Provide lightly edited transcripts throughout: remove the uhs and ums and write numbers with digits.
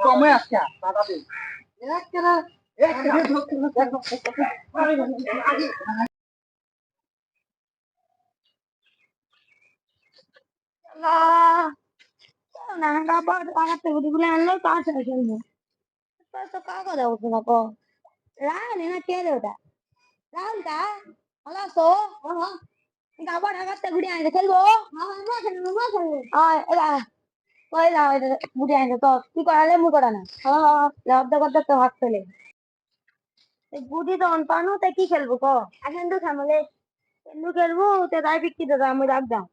কমে আসছে Ráhùn nó kia được à? Ráhùn cả. Nó là số. Cả bọn nó gắt budi aja খেলবো এই না কই যাও বুড়ি আইছে তো কি করালে মু করা না লাভ দা করতে তো হাত ফেলে এই বুড়ি তো অনপানো তে কি খেলবো ক এখন তো সামলে কেন খেলবো তে তাই বিক্রি দাদা আমি রাখ দাও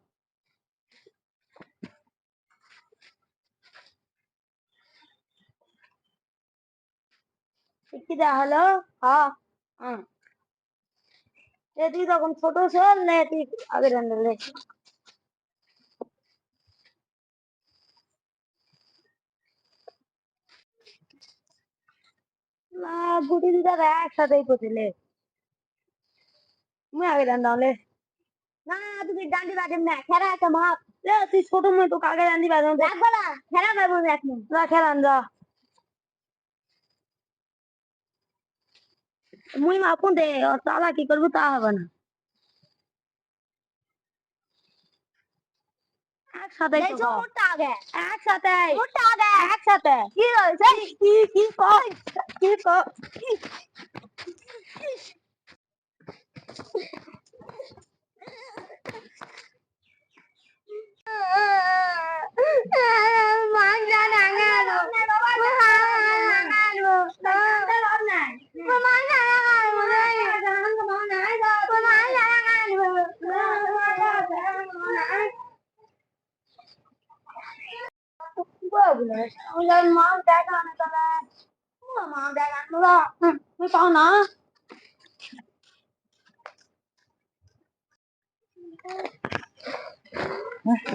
বিক্রি দেওয়া হলো হ্যাঁ হ্যাঁ তুই তখন ছোট ছিল নে তুই আগে রান্নালে না বুড়ি দিদা একসাথেই করছিলে মুই আগে রান্নালে না তুমি ডান্ডি বাজেন না খেলা একটা মা লে তুই ছোট মুই তো কাগে ডান্ডি বাজেন রাখবা না খেলা পাবো এক মিনিট না খেলান যা মুই মা কোন দে তালা কি করবো তা হবে না একসাথে একসাথে একসাথে কি হয়েছে কি কয় কি কয় না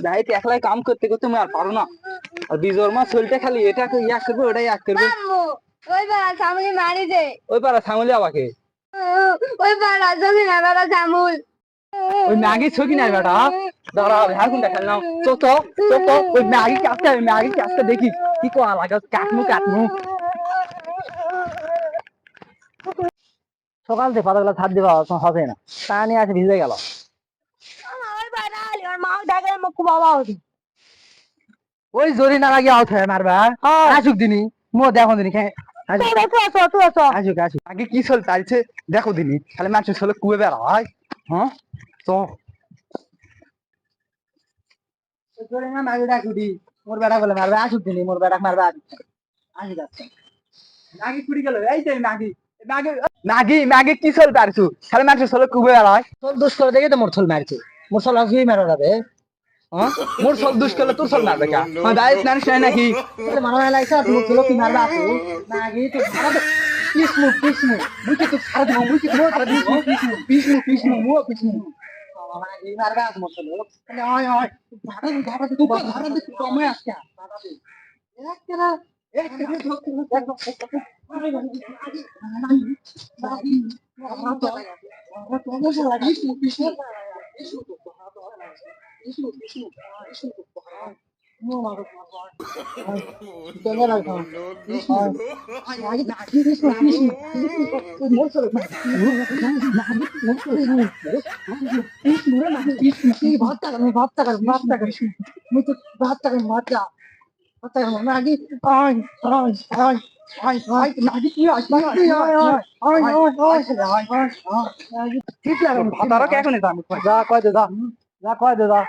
যাইতে একলাই কাম করতে করতে আমি আর পারো না আর বিজোর মা শরীরটা খালি এটা ইয়াক করবে ওটা ইয়াক করবে ওই পাড়া সামুলি মারি দে ওই পারা সামলে আমাকে ওই পাড়া জমি না পাড়া সামুল ওই ম্যাগি ছকি নাই বেটা দাঁড়া হ্যাঁ কোনটা খেললাম তো ওই ম্যাগি কাজটা দেখি কি করা লাগে কাটমু সকাল থেকে পাতাগুলো ছাদ দিবা হবে না তা নিয়ে আছে ভিজে গেল ওই পাড়া ওর মা দেখে মুখ বাবা হতো ওই জরি না লাগিয়ে আউট হয় মারবা আসুক দিনি মো দেখো দিনি আসুক আগে কি চল চাইছে দেখো দিনি খালি মানুষ চলে কুয়ে বেড়া হয় হ্যাঁ তো জরি না মাগে ডাক দি মোর বেড়া বলে মারবা আসুক দিনি মোর বেড়া মারবা আসি যাচ্ছে নাগি কুড়ি গেল এই যে নাগি কি চল পারছু খালি মানুষ চলে কুয়ে বেড়া হয় তোর দোষ করে দেখে তো মোর চল মারছে মোর চল আসবি মারা যাবে মোর সব দুষ করলে তোর সব মারবে কা দাইস নানিস নাই নাকি মারা লাইছা তুমি চলো কি মারবা আপু নাকি তো ভাড়া পিসমু মুই কি তো ছাড় দেব মুই কি তো ছাড় দেব পিসমু নাকি মারবা মোর চলো তাহলে হয় ভাড়া তো ভাড়া তো কমে আসছে এক ভাতারা কে এখন যা কয় দে যা